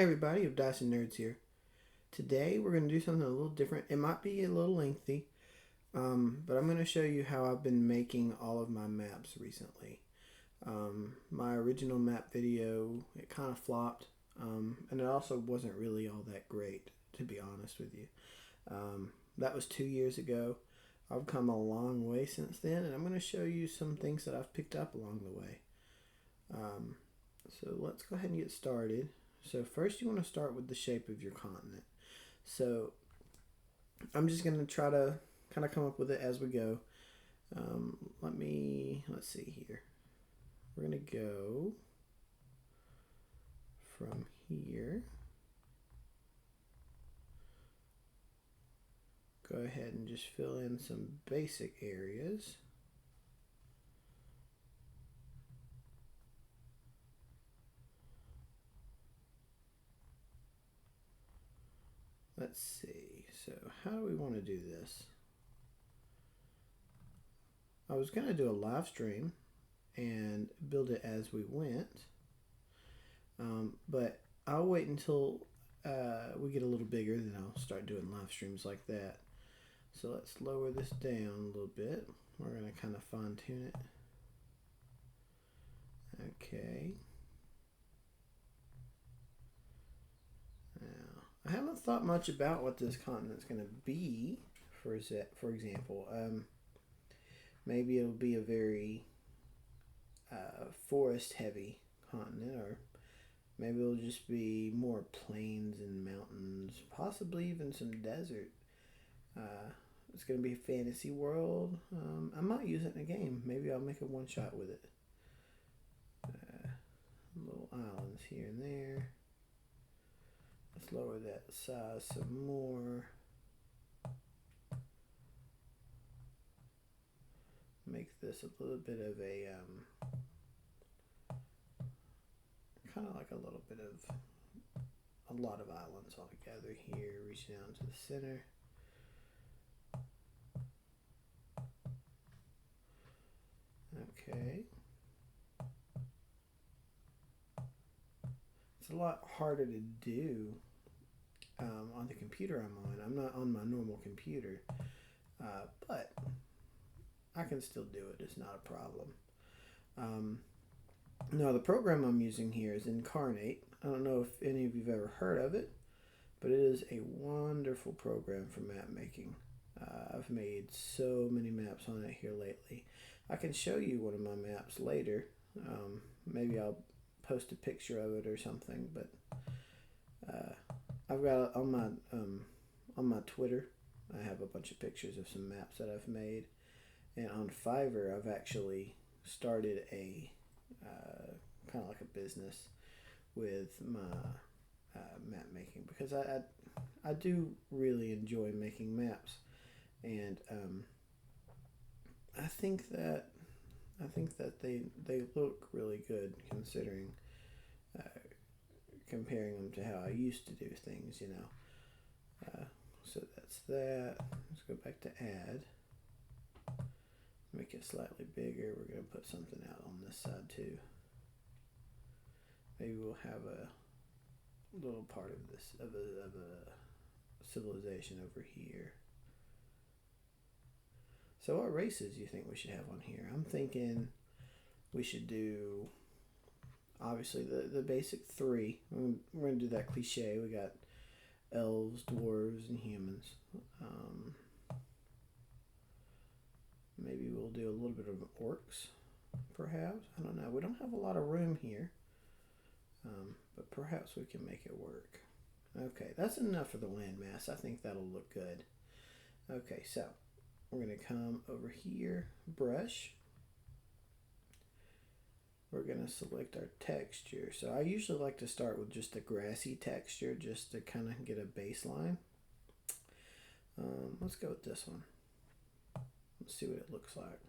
Hey everybody, of Dice and Nerds here. Today we're going to do something a little different. It might be a little lengthy, but I'm going to show you how I've been making all of my maps recently. My original map video, it kind of flopped, and it also wasn't really all that great, to be honest with you. That was 2 years ago. I've come a long way since then, and I'm going to show you some things that I've picked up along the way. So let's go ahead and get started. So first you want to start with the shape of your continent. So I'm just going to try to kind of come up with it as we go. Let's see here. We're going to go from here. Go ahead and just fill in some basic areas. Let's see. So how do we want to do this? I was going to do a live stream and build it as we went. But I'll wait until we get a little bigger, then I'll start doing live streams like that. So let's lower this down a little bit. We're going to kind of fine tune it. Okay. Now, I haven't thought much about what this continent's going to be, for example. Maybe it'll be a very forest-heavy continent, or maybe it'll just be more plains and mountains, possibly even some desert. It's going to be a fantasy world. I might use it in a game. Maybe I'll make a one-shot with it. Little islands here and there. Let's lower that size some more. Make this a little bit of a kind of like a little bit of a lot of islands all together here, reach down to the center. Okay. It's a lot harder to do on the computer I'm on. I'm not on my normal computer, but I can still do it. It's not a problem. Now, the program I'm using here is Incarnate. I don't know if any of you've ever heard of it, but it is a wonderful program for map making. I've made so many maps on it here lately. I can show you one of my maps later. Maybe I'll post a picture of it or something, but I've got on my Twitter, I have a bunch of pictures of some maps that I've made, and on Fiverr I've actually started a kind of like a business with my map making, because I do really enjoy making maps, and I think that they look really good, considering comparing them to how I used to do things, So that's that. Let's go back to add. Make it slightly bigger. We're going to put something out on this side too. Maybe we'll have a little part of this of a civilization over here. So what races do you think we should have on here? I'm thinking we should do, obviously, the basic three. We're going to do that cliche. We got elves, dwarves, and humans. Maybe we'll do a little bit of orcs, perhaps. I don't know. We don't have a lot of room here, but perhaps we can make it work. Okay, that's enough for the landmass. I think that'll look good. Okay, so we're going to come over here, brush. We're going to select our texture. So I usually like to start with just a grassy texture, just to kind of get a baseline. Let's go with this one. Let's see what it looks like.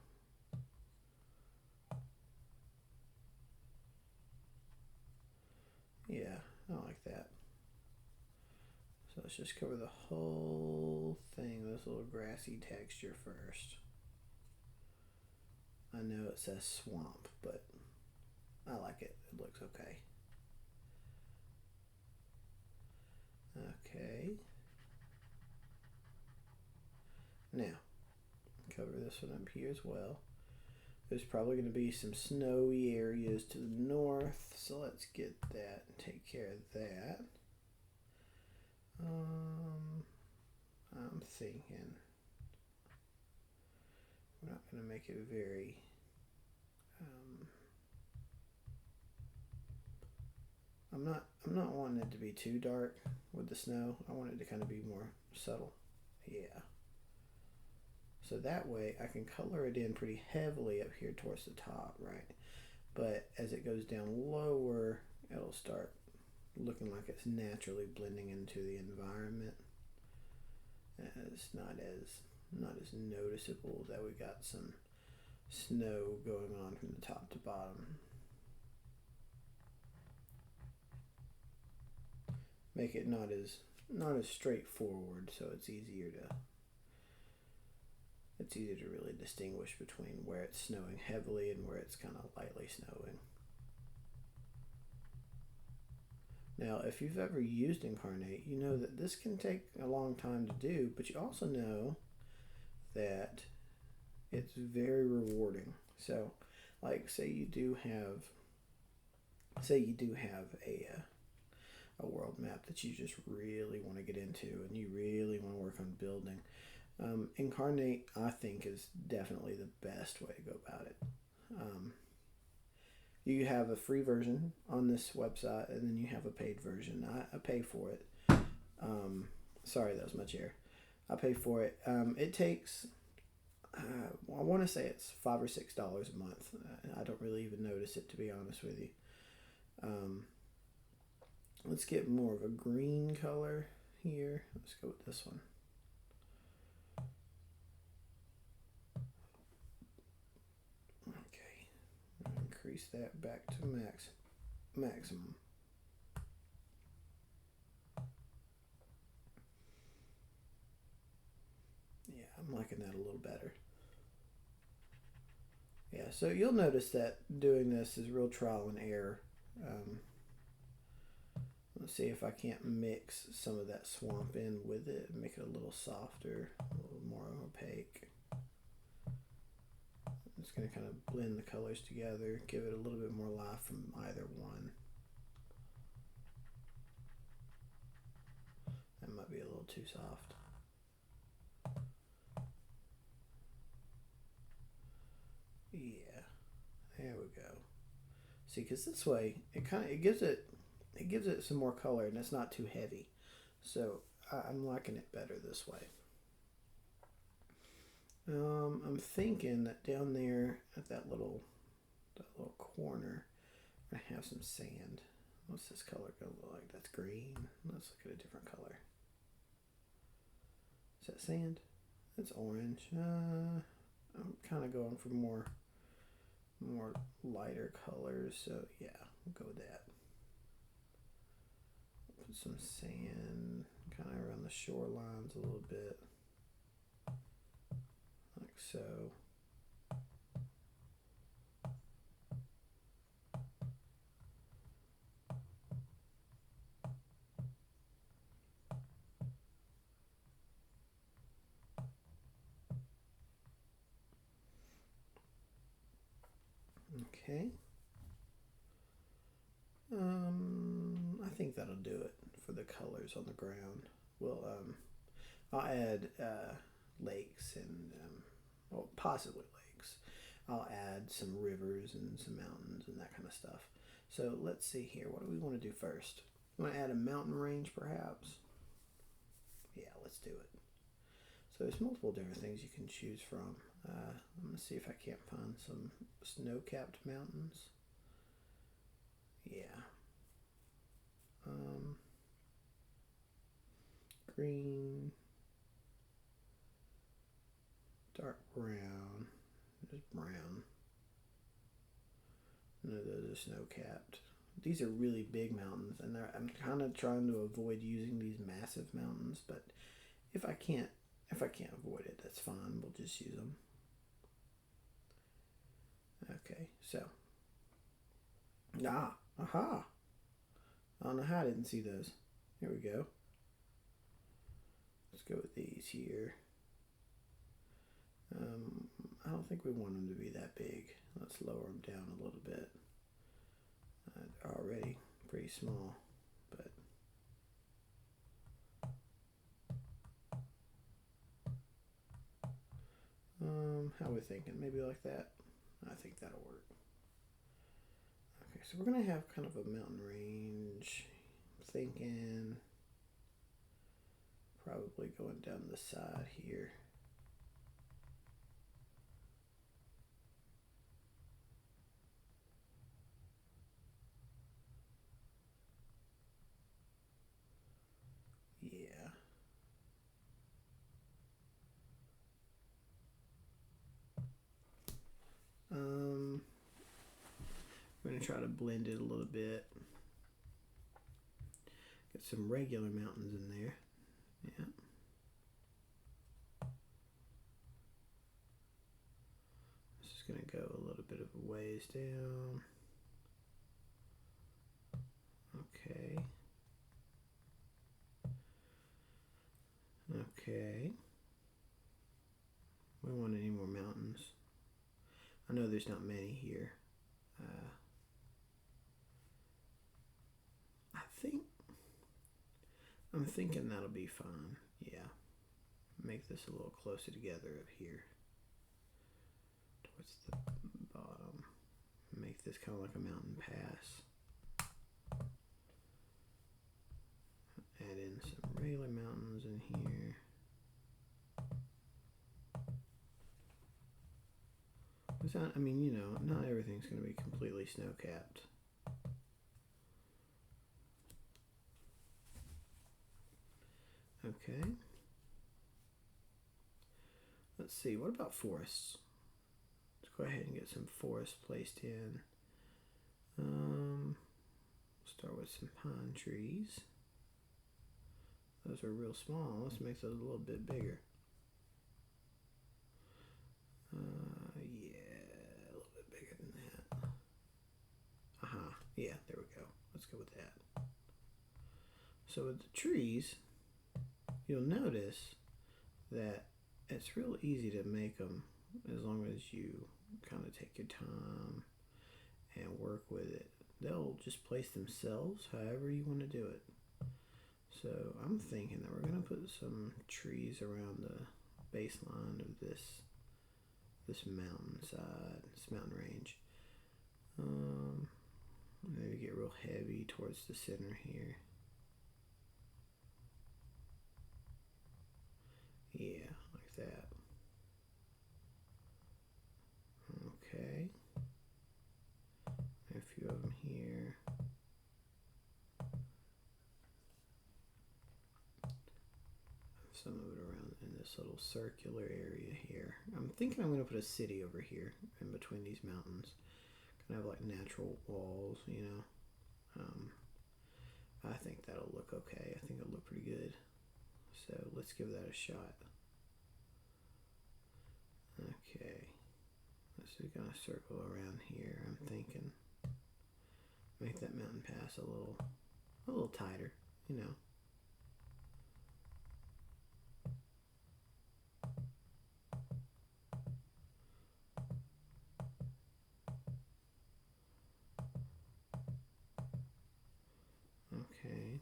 Yeah, I like that. So let's just cover the whole thing with this little grassy texture first. I know it says swamp, but I like it. It looks okay. this one up here as well. There's probably going to be some snowy areas to the north, so let's get that and take care of that. I'm thinking we're not going to make it very I'm not wanting it to be too dark with the snow. I want it to kind of be more subtle. Yeah. So that way I can color it in pretty heavily up here towards the top, right? But as it goes down lower, it'll start looking like it's naturally blending into the environment. It's not as noticeable that we got some snow going on from the top to bottom. Make it not as straightforward, so it's easier to really distinguish between where it's snowing heavily and where it's kind of lightly snowing. Now, if you've ever used Incarnate, you know that this can take a long time to do, but you also know that it's very rewarding. So, like, say you do have a world map that you just really want to get into and you really want to work on building. Incarnate, I think, is definitely the best way to go about it. You have a free version on this website, and then you have a paid version. I pay for it. Sorry, that was much air. I pay for it. It takes, I want to say it's $5 or $6 a month. I don't really even notice it, to be honest with you. Let's get more of a green color here. Let's go with this one. Okay, increase that back to maximum. Yeah, I'm liking that a little better. Yeah, so you'll notice that doing this is real trial and error. Let's see if I can't mix some of that swamp in with it and make it a little softer, a little more opaque. I'm just going to kind of blend the colors together, give it a little bit more life from either one. That might be a little too soft. Yeah, there we go. See, because this way it gives it some more color, and it's not too heavy. So I'm liking it better this way. I'm thinking that down there at that little corner, I have some sand. What's this color gonna look like? That's green. Let's look at a different color. Is that sand? That's orange. I'm kind of going for more lighter colors. So yeah, we'll go with that. Put some sand kind of around the shorelines a little bit, like so. Okay. I think that'll do it for the colors on the ground. I'll add lakes and well, possibly lakes. I'll add some rivers and some mountains and that kind of stuff. So let's see here. What do we want to do first? You want to add a mountain range, perhaps? Yeah, let's do it. So there's multiple different things you can choose from. I'm going to see if I can't find some snow-capped mountains. Yeah. Green, dark brown, just brown. None of those are snow-capped. These are really big mountains, and I'm kind of trying to avoid using these massive mountains, but if I can't avoid it, that's fine. We'll just use them. Okay, so. Aha! I don't know how I didn't see those. Here we go. Let's go with these here. don't think we want them to be that big. Let's lower them down a little bit. They're already pretty small, but how are we thinking? Maybe like that? I think that'll work. Okay, so we're gonna have kind of a mountain range. I'm thinking probably going down the side here. Yeah. I'm going to try to blend it a little bit. Get some regular mountains in there. Yeah. This is going to go a little bit of a ways down. Okay. Okay. We don't want any more mountains. I know there's not many here. I'm thinking that'll be fine. Yeah. Make this a little closer together up here. Towards the bottom. Make this kind of like a mountain pass. Add in some regular mountains in here. I mean, you know, not everything's going to be completely snow-capped. Okay. Let's see, what about forests? Let's go ahead and get some forests placed in. Start with some pine trees. Those are real small. Let's make those a little bit bigger. Yeah, a little bit bigger than that. Yeah, there we go. Let's go with that. So with the trees, you'll notice that it's real easy to make them as long as you kind of take your time and work with it. They'll just place themselves however you want to do it. So I'm thinking that we're going to put some trees around the baseline of this mountainside, this mountain range. Maybe get real heavy towards the center here. Yeah, like that. Okay. A few of them here. Some of it around in this little circular area here. I'm thinking I'm going to put a city over here in between these mountains. Kind of like natural walls, you know. I think that'll look okay. I think it'll look pretty good. So let's give that a shot. Okay. Let's just kind of circle around here. I'm thinking make that mountain pass a little tighter, you know. Okay.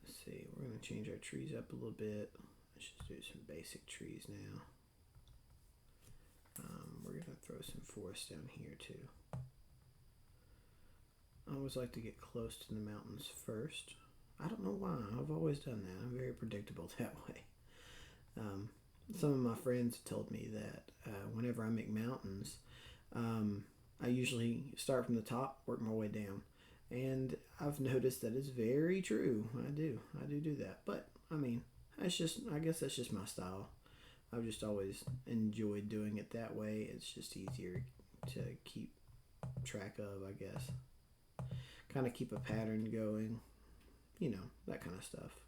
Let's see. We're going to change our trees up a little bit. Let's just do some basic trees now. We're going to throw some forest down here too. I always like to get close to the mountains first. I don't know why. I've always done that. I'm very predictable that way. Some of my friends told me that whenever I make mountains, I usually start from the top, work my way down. And I've noticed that it's very true. I do that. But, I mean, I guess that's just my style. I've just always enjoyed doing it that way. It's just easier to keep track of, I guess. Kind of keep a pattern going. You know, that kind of stuff.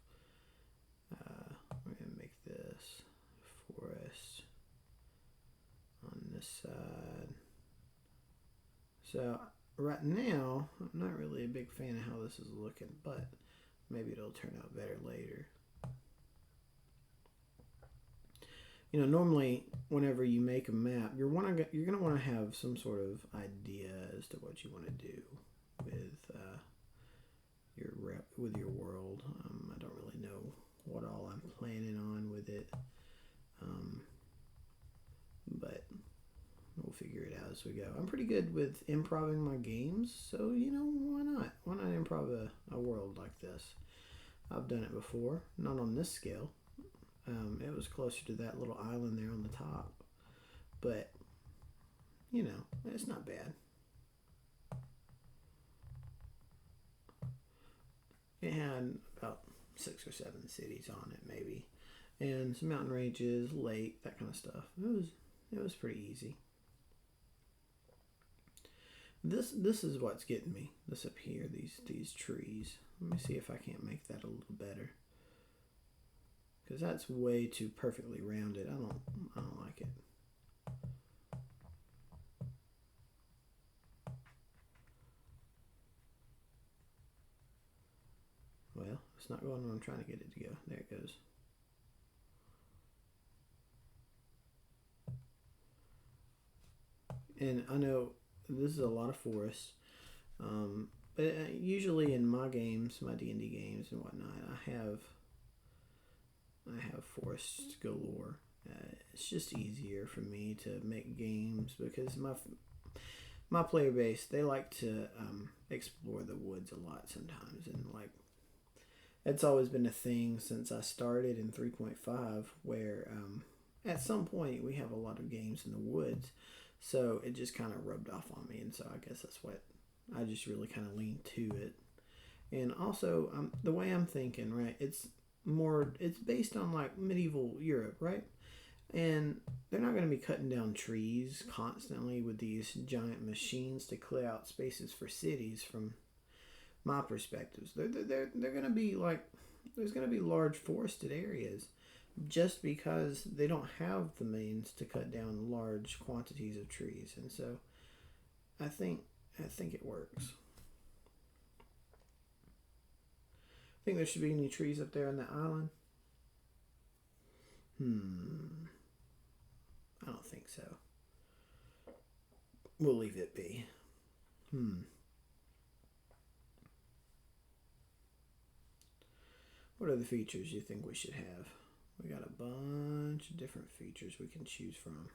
We're going to make this forest on this side. So right now, I'm not really a big fan of how this is looking, but maybe it'll turn out better later. Normally whenever you make a map, you're gonna want to have some sort of idea as to what you want to do with with your world. I don't really know what all I'm planning on with it, but we'll figure it out as we go. I'm pretty good with improvising my games, so why not? Why not improv a world like this? I've done it before, not on this scale. It was closer to that little island there on the top, but it's not bad. It had about 6 or 7 cities on it, maybe, and some mountain ranges, lake, that kind of stuff. It was pretty easy. This is what's getting me. This up here, these trees. Let me see if I can't make that a little better, because that's way too perfectly rounded. I don't like it. Well, it's not going where I'm trying to get it to go. There it goes. And I know this is a lot of forest, but usually in my games, my D&D games and whatnot, I have forests galore. It's just easier for me to make games because my player base, they like to explore the woods a lot sometimes, and like it's always been a thing since I started in 3.5 where at some point we have a lot of games in the woods, so it just kind of rubbed off on me, and so I guess that's what I just really kind of leaned to it. And also the way I'm thinking, right, it's based on like medieval Europe, right? And they're not going to be cutting down trees constantly with these giant machines to clear out spaces for cities. From my perspectives, they're going to be like, there's going to be large forested areas just because they don't have the means to cut down large quantities of trees. And so I think it works. Think there should be any trees up there on the island? I don't think so. We'll leave it be. What other features do you think we should have? We got a bunch of different features we can choose from.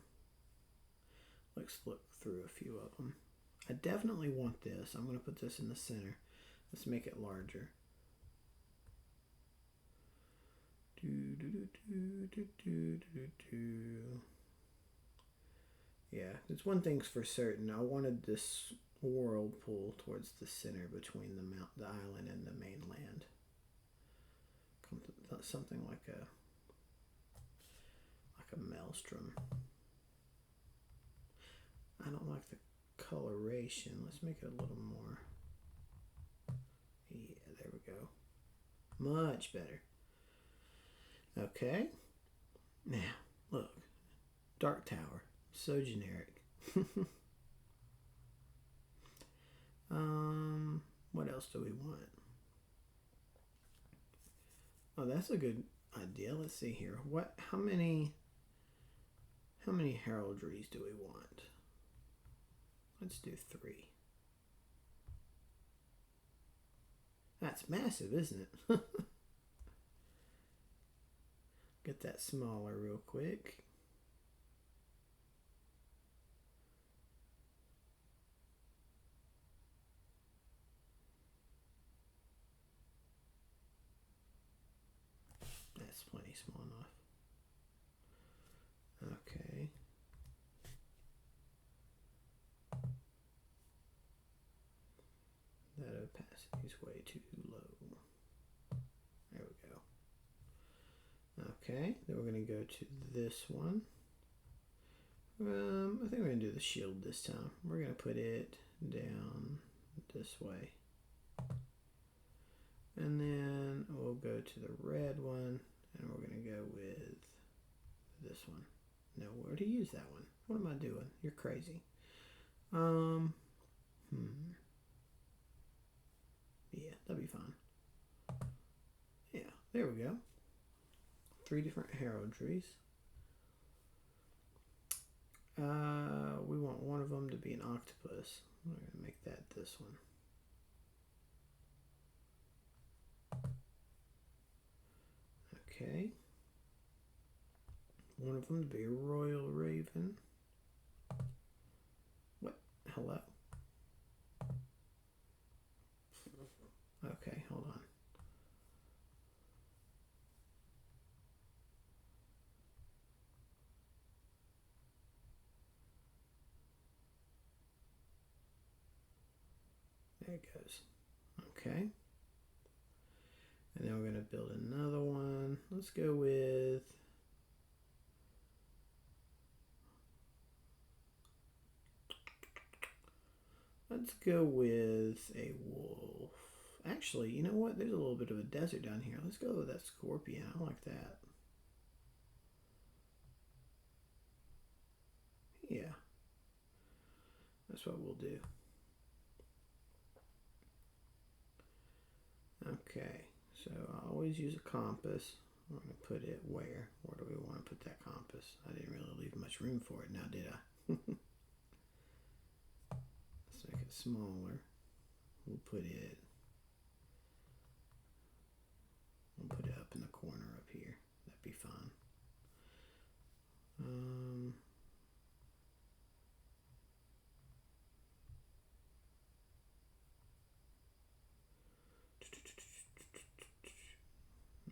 Let's look through a few of them. I definitely want this. I'm going to put this in the center. Let's make it larger. Yeah, there's one thing's for certain. I wanted this whirlpool towards the center between the island and the mainland. Something like a maelstrom. I don't like the coloration. Let's make it a little more. Yeah, there we go. Much better. Okay. Now, look. Dark Tower. So generic. What else do we want? Oh, that's a good idea. Let's see here. How many heraldries do we want? Let's do 3. That's massive, isn't it? Get that smaller real quick. That's plenty small enough. Okay. That opacity is way too low. There we go. Okay, then we're going to go to this one. I think we're going to do the shield this time. We're going to put it down this way. And then we'll go to the red one, and we're going to go with this one. No, where to use that one? What am I doing? You're crazy. Yeah, that'll be fine. Yeah, there we go. 3 different heraldries. We want one of them to be an octopus. We're going to make that this one. Okay. One of them to be a royal raven. What? Hello? Okay, hold on. There it goes. Okay. And then we're going to build another one. Let's go with... Let's go with a wolf. Actually, you know what? There's a little bit of a desert down here. Let's go with that scorpion. I like that. Yeah. That's what we'll do. Okay. So I always use a compass. We're going to put it where? Where do we want to put that compass? I didn't really leave much room for it now, did I? Let's make it smaller. We'll put it up in the corner up here. That'd be fine.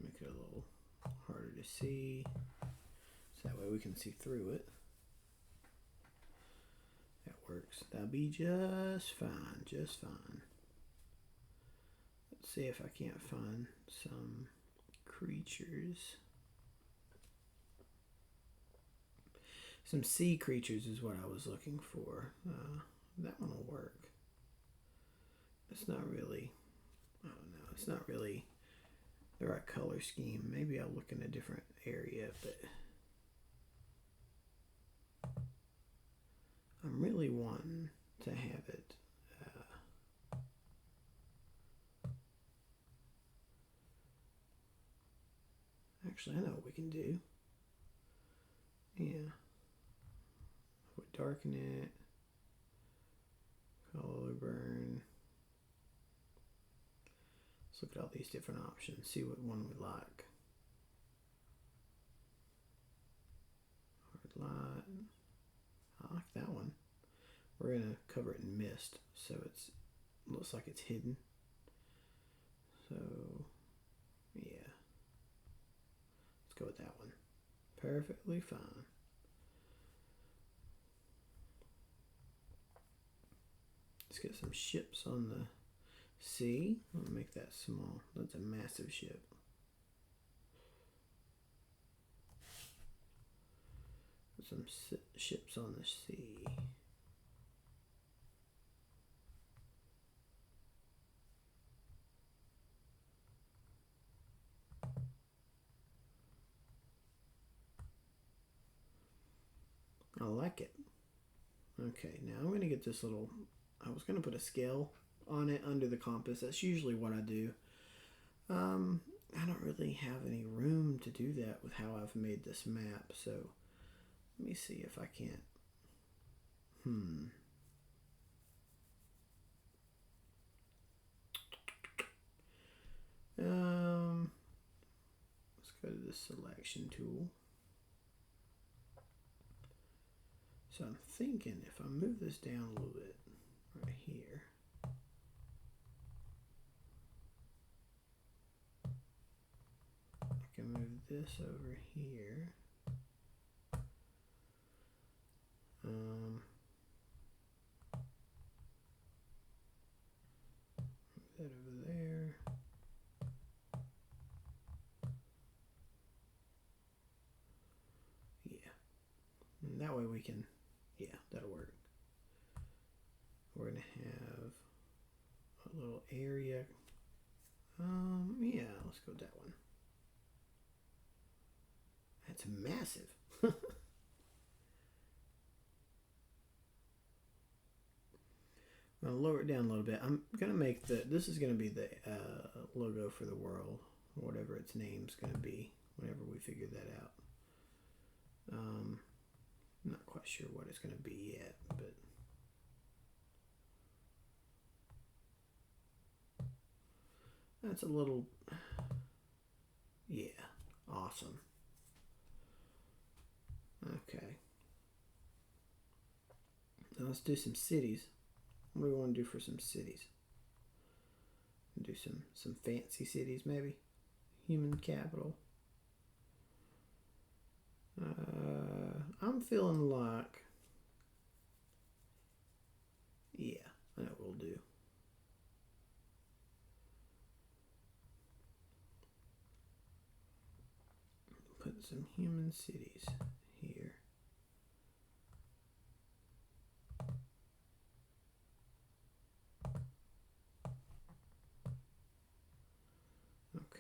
Make it a little harder to see, so that way we can see through it. That works. That'll be just fine, just fine. Let's see if I can't find some creatures. Some sea creatures is what I was looking for. That one will work. It's not really, I don't know, it's not really the right color scheme. Maybe I'll look in a different area, but I'm really wanting to have it actually, I know what we can do. Yeah. We'll darken it. Color burn. Let's look at all these different options. See what one we like. Hard light. I like that one. We're going to cover it in mist, so it looks like it's hidden. So, yeah. Let's go with that one. Perfectly fine. Let's get some ships on the sea. I'll make that small. That's a massive ship. Put some ships on the sea. I like it. Okay, now I'm going to get this little... I was going to put a scale on it under the compass. That's usually what I do. I don't really have any room to do that with how I've made this map, so let me see if I can't. Let's go to the selection tool. So I'm thinking if I move this down a little bit right here, I can move this over here. Move that over there. Yeah. And that way we can, yeah, that'll work. We're going to have a little area. Yeah, let's go with that one. That's massive. I'll lower it down a little bit. I'm going to make this is going to be the logo for the world, whatever its name's going to be, whenever we figure that out. I'm not quite sure what it's going to be yet, but that's a little, yeah, awesome. Okay. Now let's do some cities. What do we want to do for some cities? Do some fancy cities, maybe. Human capital. I'm feeling like, yeah, I know what we'll do. Put some human cities here.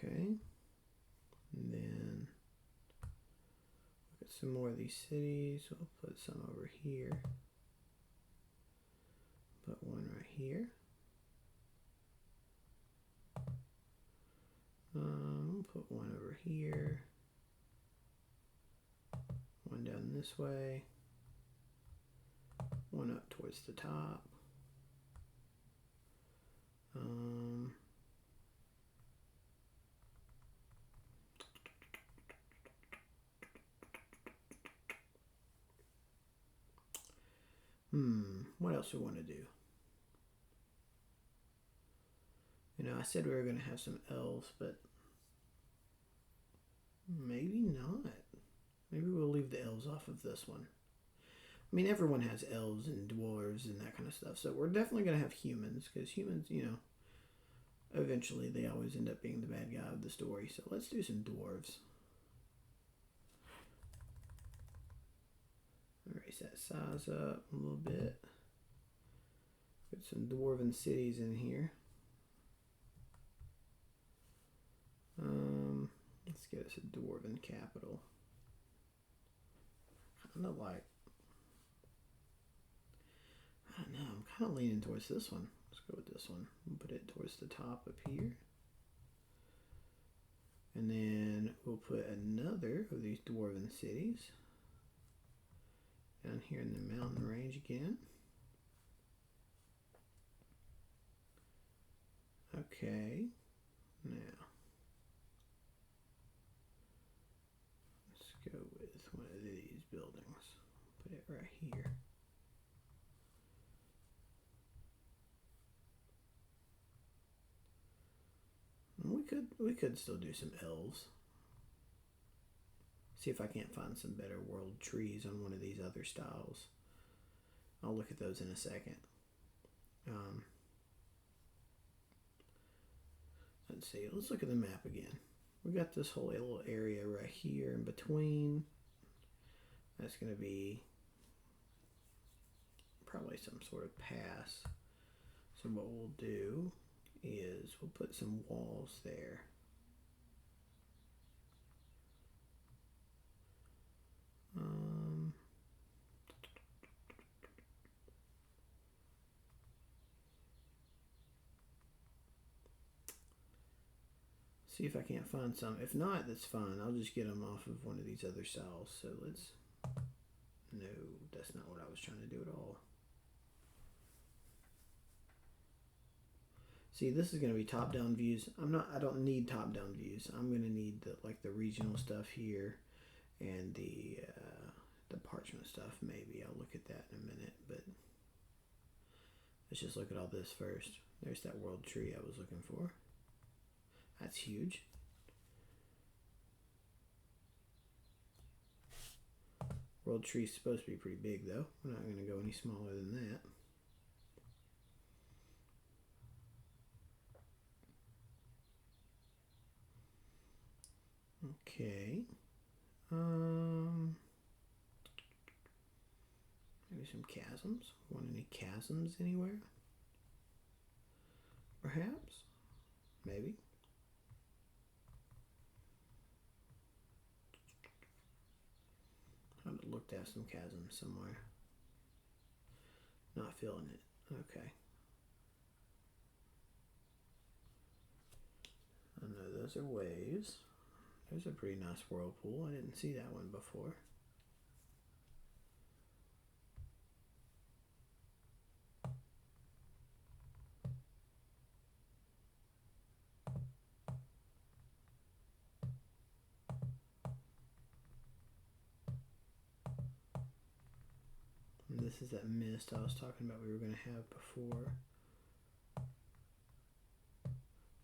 Okay. And then look at some more of these cities. We'll put some over here. Put one right here. We'll put one over here. One down this way. One up towards the top. What else do we want to do? You know, I said we were going to have some elves, but maybe not. Maybe we'll leave the elves off of this one. I mean, everyone has elves and dwarves and that kind of stuff, so we're definitely going to have humans, because humans, you know, eventually they always end up being the bad guy of the story. So let's do some dwarves. Raise that size up a little bit. Put some dwarven cities in here. Let's get us a dwarven capital. Kind of like, I don't know, I'm kind of leaning towards this one. Let's go with this one. We'll put it towards the top up here. And then we'll put another of these dwarven cities down here in the mountain range again. Okay, now let's go with one of these buildings. Put it right here. We could still do some elves. See if I can't find some better world trees on one of these other styles. I'll look at those in a second. Let's see. Let's look at the map again. We got this whole little area right here in between. That's going to be probably some sort of pass. So what we'll do is we'll put some walls there. See if I can't find some. If not, that's fine. I'll just get them off of one of these other cells. So let's... No, that's not what I was trying to do at all. See, this is going to be top-down views. I don't need top-down views. I'm going to need the regional stuff here and the parchment stuff. Maybe I'll look at that in a minute, but let's just look at all this first. There's that world tree I was looking for. That's huge. World tree's supposed to be pretty big, though. We're not going to go any smaller than that. Okay. Maybe some chasms. Want any chasms anywhere? Perhaps? Maybe. I'd look to have some chasms somewhere. Not feeling it. Okay. I know those are waves. There's a pretty nice whirlpool. I didn't see that one before. this is that mist I was talking about we were going to have before.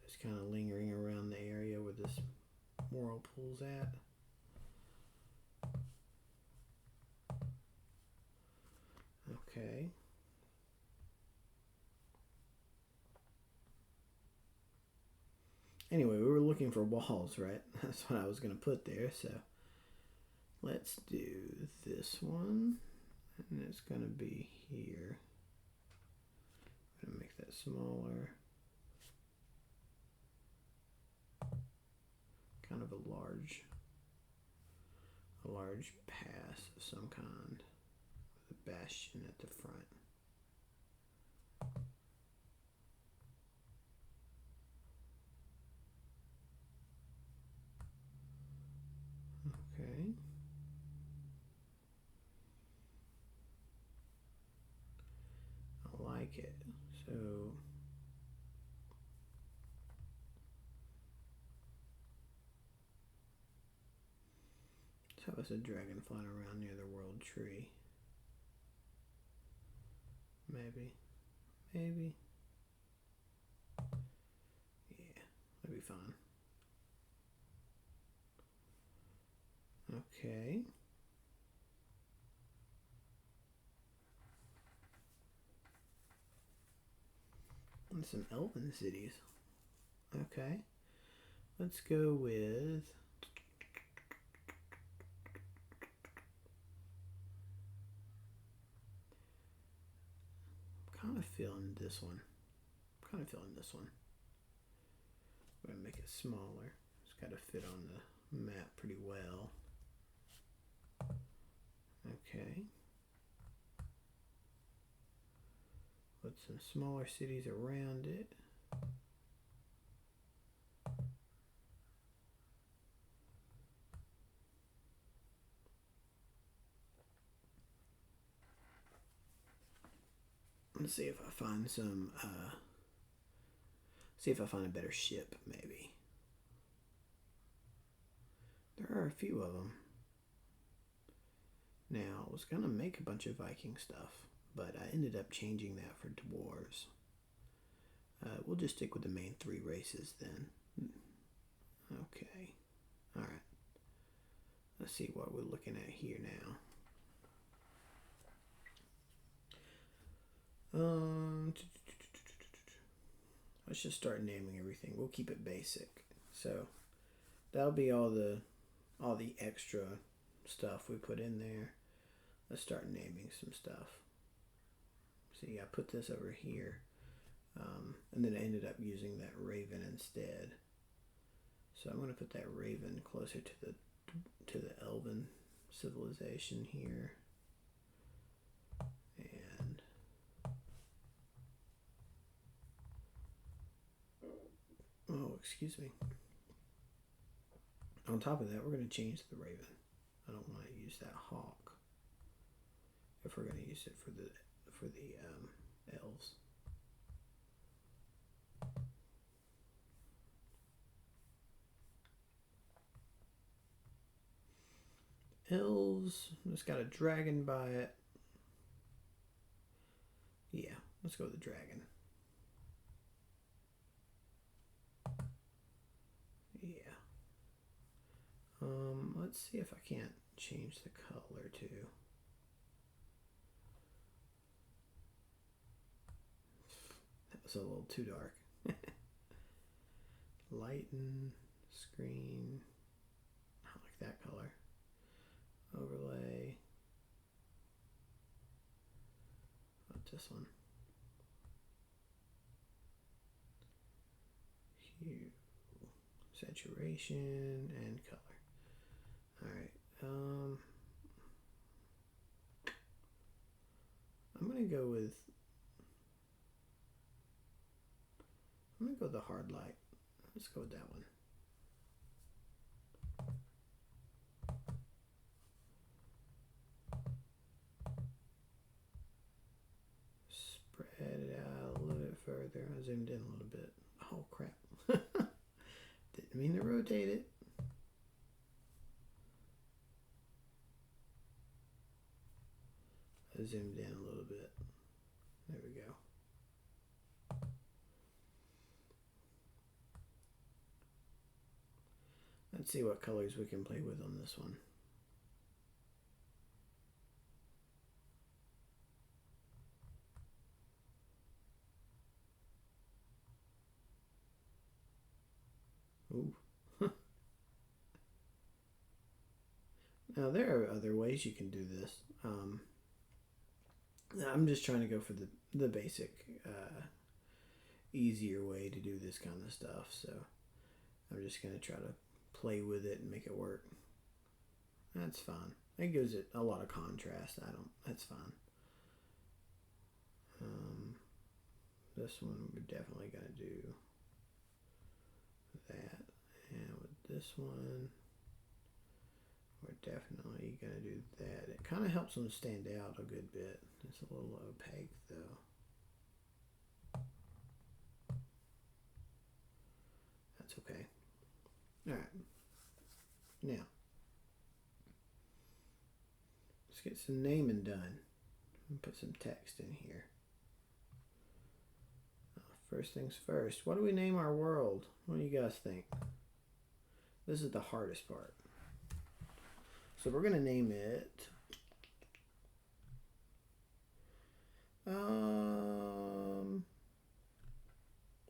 It's kind of lingering around the area where this whirlpool's at. Okay. Anyway, we were looking for walls, right? That's what I was going to put there, so let's do this one, and it's going to be here. I'm going to make that smaller. Kind of a large pass of some kind with a bastion at the front. Okay. I like it. So let's have us a dragon flying around near the world tree. Maybe. Yeah, that'd be fun. Okay. And some elven cities. Okay. Let's go with kind of feeling this one. I'm going to make it smaller. It's got to fit on the map pretty well. Okay. Put some smaller cities around it. Let's see if I find some, see if I find a better ship, maybe. There are a few of them. Now, I was going to make a bunch of Viking stuff, but I ended up changing that for dwarves. We'll just stick with the main three races then. Okay. Alright. Let's see what we're looking at here now. Let's just start naming everything. We'll keep it basic. So that'll be all the extra stuff we put in there. Let's start naming some stuff. See, I put this over here, and then I ended up using that raven instead. So I'm going to put that raven closer to the elven civilization here. And oh, excuse me. On top of that, we're going to change the raven. I don't want to use that hawk if we're going to use it for the elves. Elves, it's got a dragon by it. Yeah, let's go with the dragon. Yeah. Let's see if I can't change the color too. That was a little too dark. Lighten, screen. I like that color. Overlay. What's this one? Hue, saturation, and color. Alright, I'm gonna go with the hard light. Let's go with that one. Spread it out a little bit further. I zoomed in a little bit. Oh crap. Didn't mean to rotate it. I zoomed in a little bit. There we go. Let's see what colors we can play with on this one. Ooh. Now there are other ways you can do this. I'm just trying to go for the basic, easier way to do this kind of stuff. So I'm just going to try to play with it and make it work. That's fine. It gives it a lot of contrast. That's fine. This one we're definitely going to do that. And with this one, we're definitely going to do that. It kind of helps them stand out a good bit. It's a little opaque though. That's okay. Alright. Now, let's get some naming done. Put some text in here. First things first. What do we name our world? What do you guys think? This is the hardest part. So we're going to name it...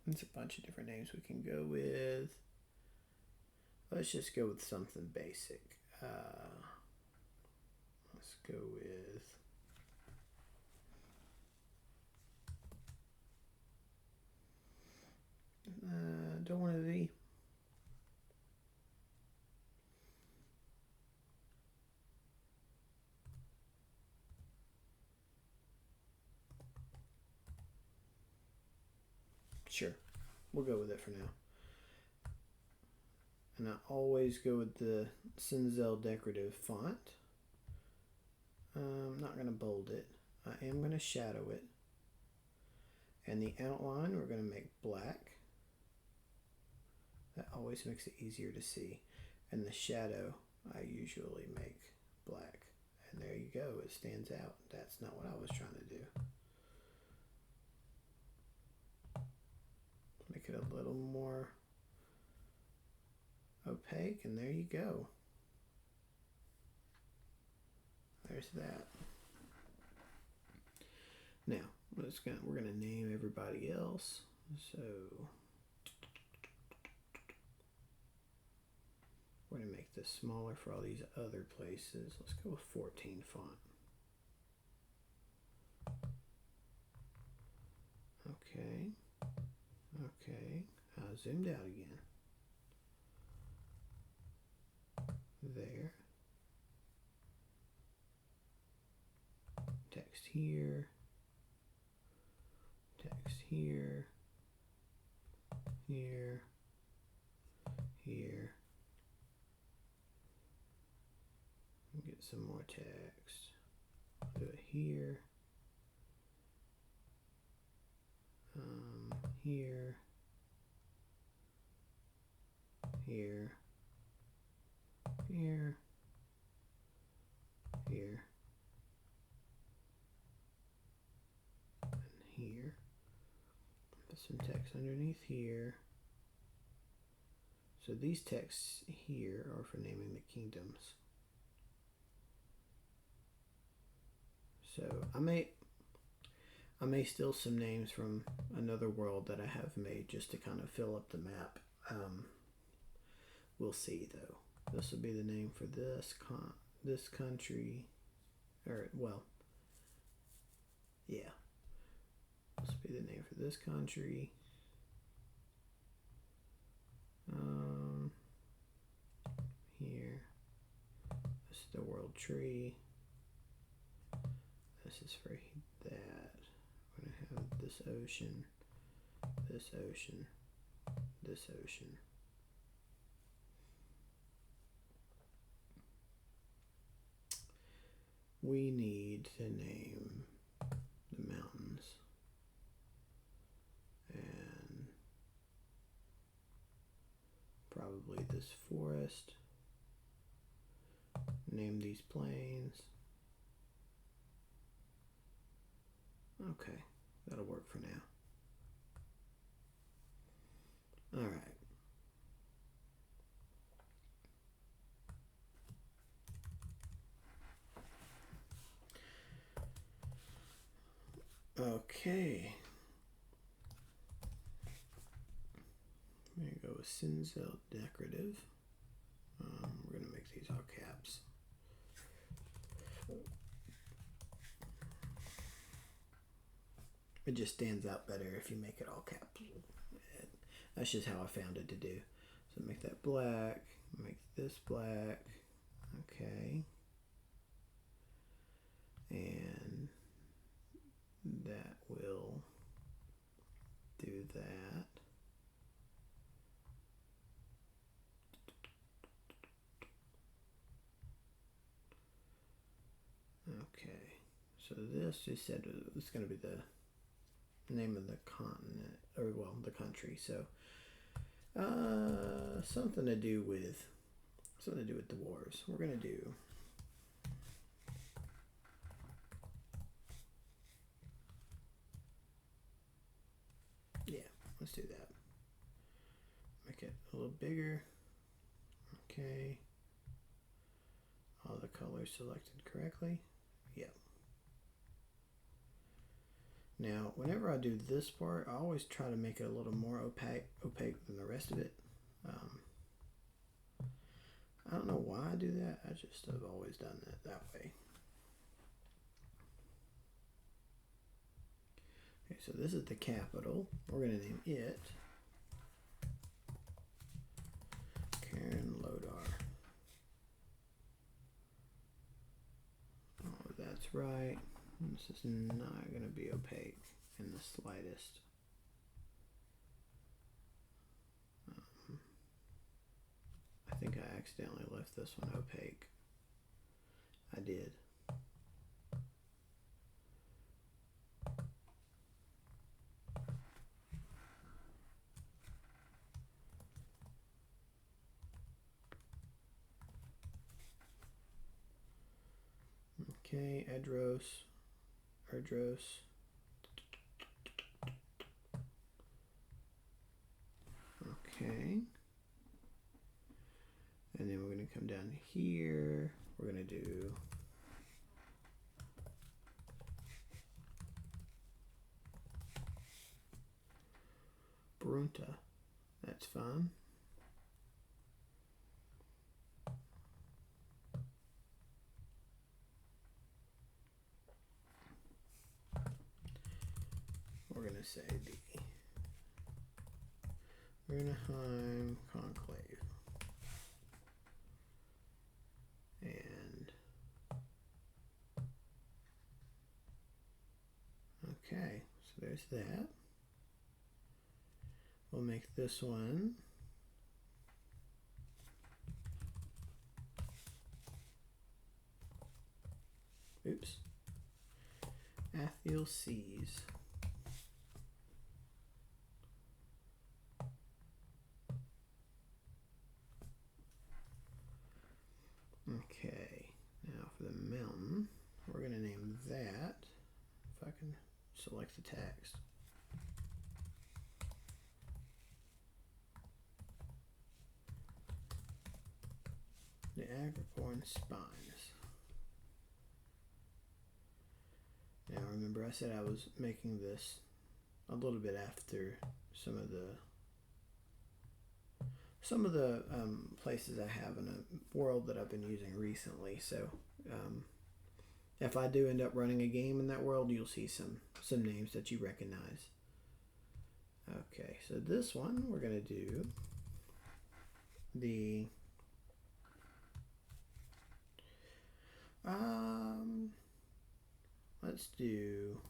there's a bunch of different names we can go with. Let's just go with something basic. Let's go with... don't want to be... Sure, we'll go with it for now. And I always go with the Cinzel decorative font. I'm not going to bold it. I am going to shadow it. And the outline we're going to make black. That always makes it easier to see. And the shadow I usually make black. And there you go, it stands out. That's not what I was trying to do. Make it a little more opaque, and there you go. There's that. Now, we're gonna name everybody else. So we're gonna make this smaller for all these other places. Let's go with 14 font. Okay. Okay, zoomed out again. There. Text here. Text here. Here. Here. Get some more text. Do it here. Here, here, here, here, and here. Put some text underneath here. So these texts here are for naming the kingdoms. So I may steal some names from another world that I have made just to kind of fill up the map. We'll see though. This will be the name for this country, or well, yeah. This will be the name for this country. Here. This is the world tree. This is for that. We're going to have this ocean, this ocean, this ocean. We need to name the mountains. And probably this forest. Name these plains. Okay, that'll work for now. All right. Okay. I'm going to go with Cinzel Decorative. We're going to make these all caps. It just stands out better if you make it all caps. That's just how I found it to do. So make that black, make this black. Okay. And that will do that. Okay. So this just said it's going to be the name of the continent, or well, the country. So something to do with dwarves. We're gonna do let's do that. Make it a little bigger. Okay. All the colors selected correctly. Yep. Now, whenever I do this part, I always try to make it a little more opaque than the rest of it. I don't know why I do that. I just have always done it that way. Okay, so this is the capital. We're going to name it Karen Lodar. Oh, that's right. This is not going to be opaque in the slightest. I think I accidentally left this one opaque. I did. Okay, Erdros. Okay. And then we're going to come down here. We're going to do Brunta. That's fine. We're going to say the Runeheim Conclave. And okay, so there's that. We'll make this one Athiel Seas. Okay, now for the mountain, we're going to name that, if I can select the text. The Agricorn Spines. Now remember I said I was making this a little bit after some of the places I have in a world that I've been using recently. So if I do end up running a game in that world, you'll see some names that you recognize. Okay, so this one we're going to do the let's do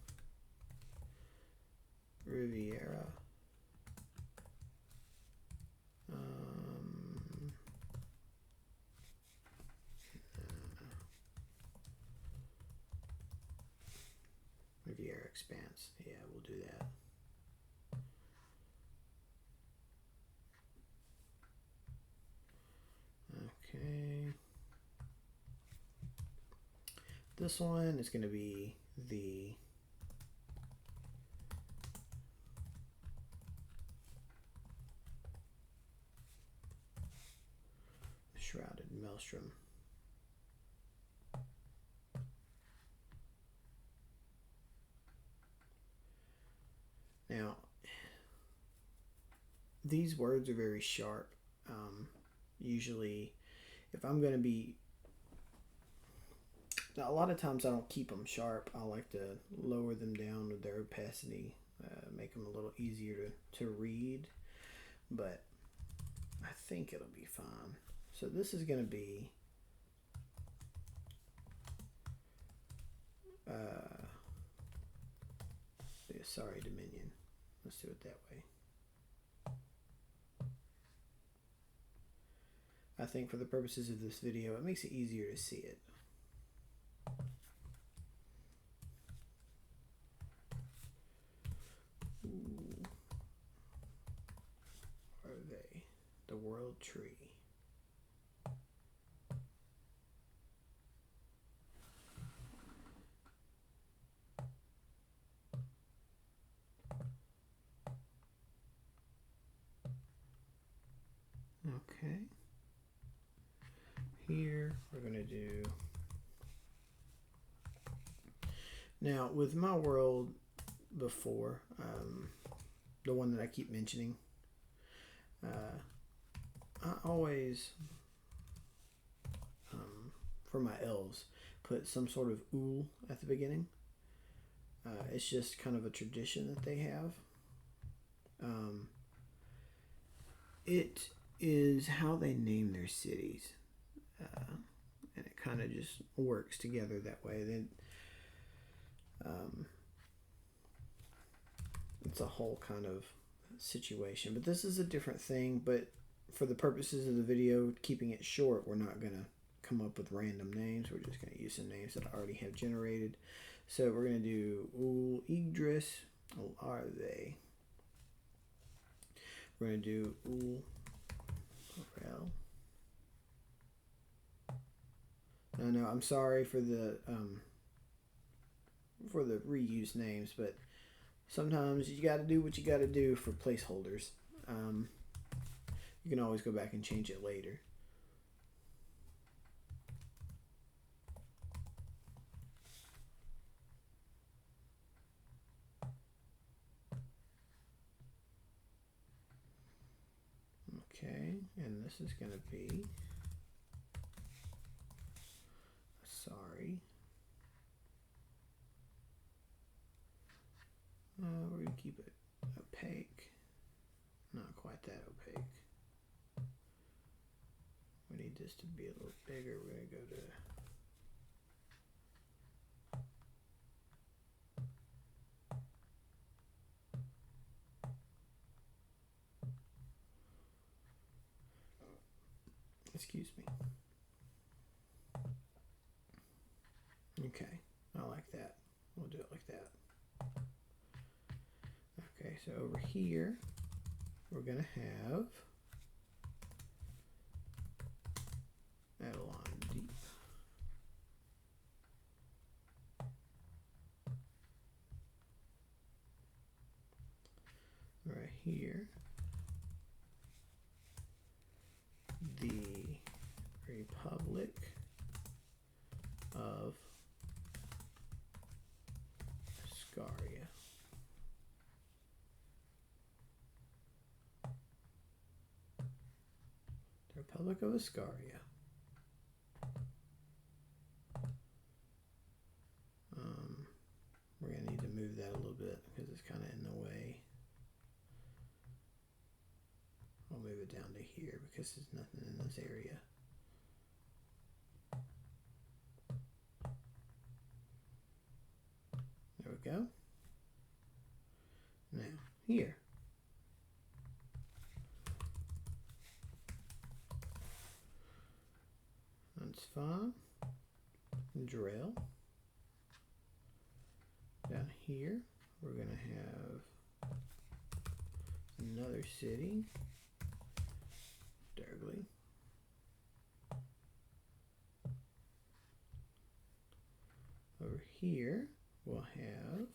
Riviera. Riviera Expanse. Yeah, we'll do that. Okay. This one is going to be the Maelstrom. Now, these words are very sharp. Usually, if I'm going to be... Now, a lot of times I don't keep them sharp. I like to lower them down with their opacity, make them a little easier to read. But I think it'll be fine. So this is going to be... the Asari Dominion. Let's do it that way. I think for the purposes of this video, it makes it easier to see it. Ooh. Where are they? The World Tree. Okay. Here we're going to do... Now, with my world before, the one that I keep mentioning, I always, for my elves, put some sort of ool at the beginning. It's just kind of a tradition that they have. It is how they name their cities. And it kind of just works together that way. Then it's a whole kind of situation. But this is a different thing. But for the purposes of the video, keeping it short, we're not going to come up with random names. We're just going to use some names that I already have generated. So we're going to do Ul Idris. Ul Arve. We're going to do Ul Rel. No, I'm sorry for the reused names, but sometimes you got to do what you got to do for placeholders. You can always go back and change it later. Okay, and this is going to be... Sorry. We're going to keep it opaque. Not quite that opaque. We need this to be a little bigger. We're going to go to... Excuse me. Okay, I like that. We'll do it like that. Okay, so over here, we're going to have Avalon Deep. Right here, the Republic of Scaria. The Republic of Ascaria. We're going to need to move that a little bit because it's kind of in the way. I'll move it down to here because there's nothing in this area. There we go. Now, here. That's fine. Drill. Down here, we're going to have another city. Dergly. Over here, we'll have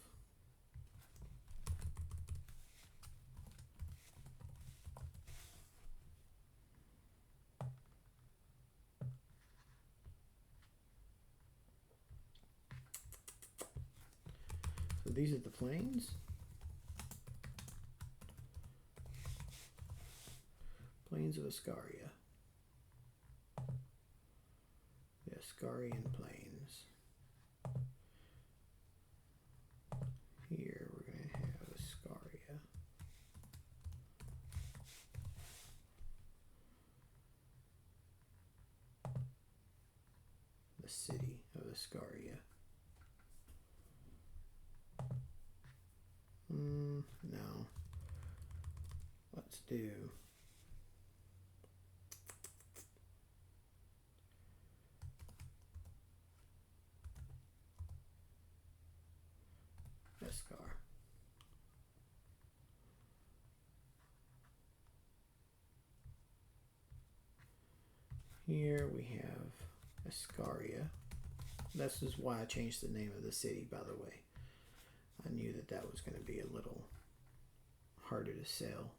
So these are the plains. Plains of Ascaria. The Ascarian Plains. Here we're going to have Ascaria. The city of Ascaria. No. Let's do Escar. Here we have Ascaria. This is why I changed the name of the city, by the way. I knew that that was going to be a little harder to sell.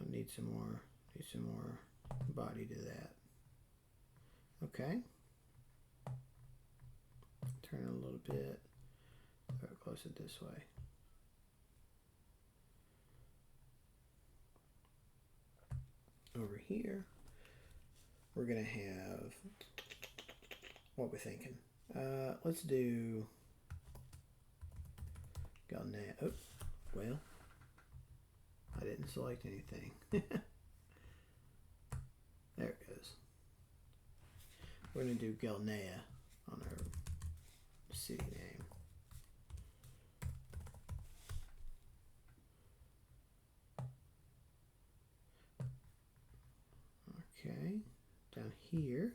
Need some more body to that. Okay. Turn it a little bit. Throw it closer this way. Over here, we're gonna have what we're thinking. Let's do Galnea. Oh, well, I didn't select anything. There it goes. We're gonna do Galnea on our city name. Okay, down here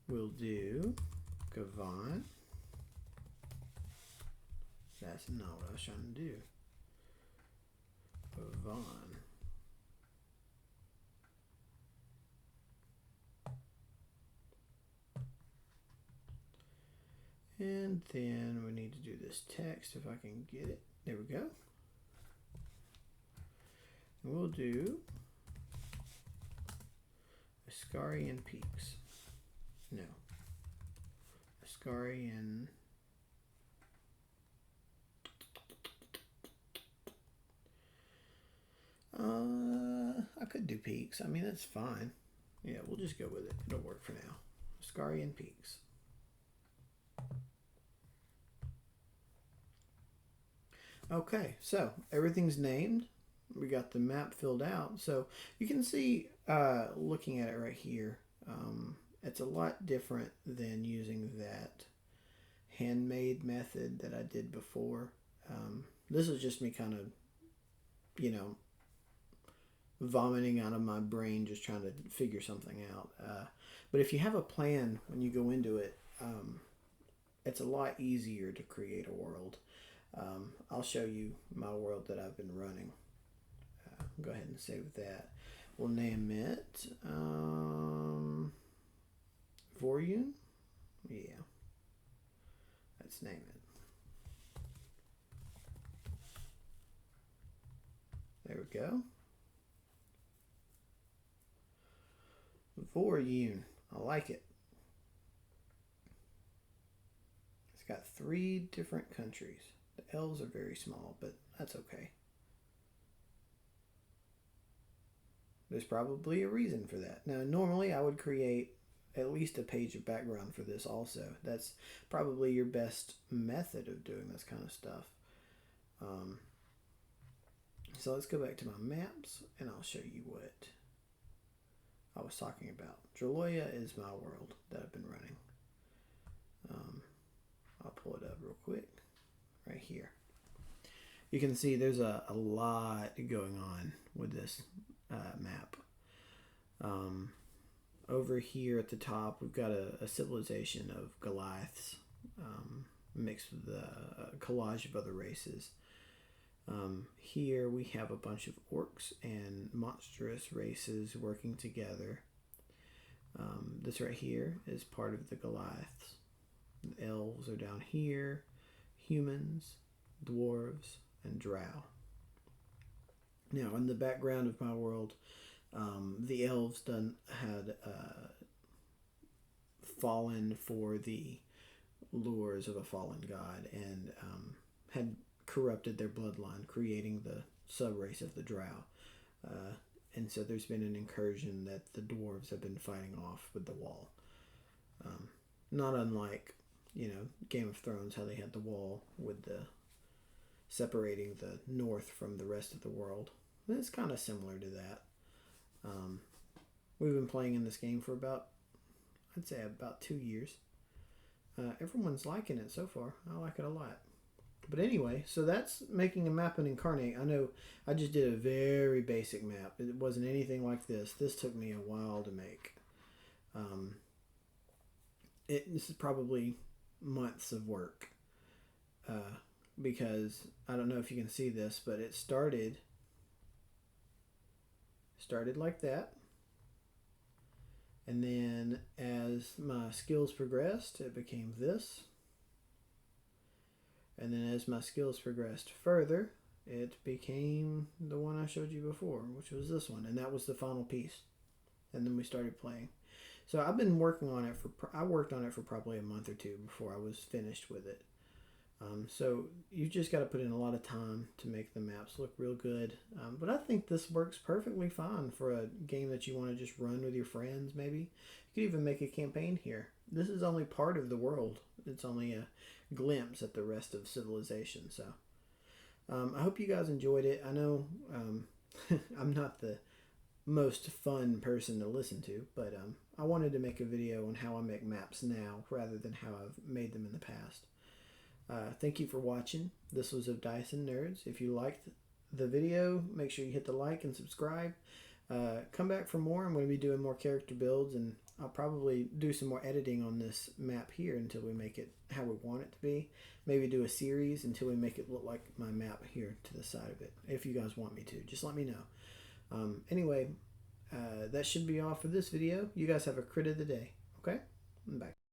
we'll do Gavant. That's not what I was trying to do. Gavant. And then we need to do this text if I can get it. There we go. And we'll do Ascarian Peaks. No. Ascarian. I could do Peaks. I mean, that's fine. Yeah, we'll just go with it. It'll work for now. Ascarian Peaks. Okay, so everything's named. We got the map filled out. So you can see, looking at it right here, it's a lot different than using that handmade method that I did before. This is just me kind of, vomiting out of my brain, just trying to figure something out. But if you have a plan when you go into it, it's a lot easier to create a world. I'll show you my world that I've been running. Go ahead and save that. We'll name it Voryun. Yeah, let's name it. There we go. Voryun. I like it. It's got 3 different countries. The elves are very small, but that's okay. There's probably a reason for that. Now, normally I would create at least a page of background for this also. That's probably your best method of doing this kind of stuff. So let's go back to my maps, and I'll show you what I was talking about. Draloya is my world that I've been running. I'll pull it up real quick right here. You can see there's a lot going on with this map. Over here at the top, we've got a civilization of Goliaths mixed with a collage of other races. Here we have a bunch of orcs and monstrous races working together. This right here is part of the Goliaths. The elves are down here, humans, dwarves, and drow. Now, in the background of my world, the elves had fallen for the lures of a fallen god and had corrupted their bloodline, creating the subrace of the Drow. And so there's been an incursion that the dwarves have been fighting off with the wall. Not unlike, Game of Thrones, how they had the wall with the separating the north from the rest of the world. It's kind of similar to that. We've been playing in this game for I'd say about 2 years. Everyone's liking it so far. I like it a lot. But anyway, so that's making a map in Incarnate. I know I just did a very basic map. It wasn't anything like this. This took me a while to make. This is probably months of work. Because I don't know if you can see this, but it started like that. And then as my skills progressed, it became this. And then as my skills progressed further, it became the one I showed you before, which was this one. And that was the final piece. And then we started playing. So I've been working on it I worked on it for probably a month or two before I was finished with it. So you just got to put in a lot of time to make the maps look real good. But I think this works perfectly fine for a game that you want to just run with your friends, maybe. You could even make a campaign here. This is only part of the world. It's only a glimpse at the rest of civilization. So I hope you guys enjoyed it. I know I'm not the most fun person to listen to, but I wanted to make a video on how I make maps now rather than how I've made them in the past. Thank you for watching. This was of Dice and Nerds. If you liked the video, make sure you hit the like and subscribe. Come back for more. I'm going to be doing more character builds, and I'll probably do some more editing on this map here until we make it how we want it to be. Maybe do a series until we make it look like my map here to the side of it. If you guys want me to, just let me know. Anyway, that should be all for this video. You guys have a crit of the day. Okay? Bye.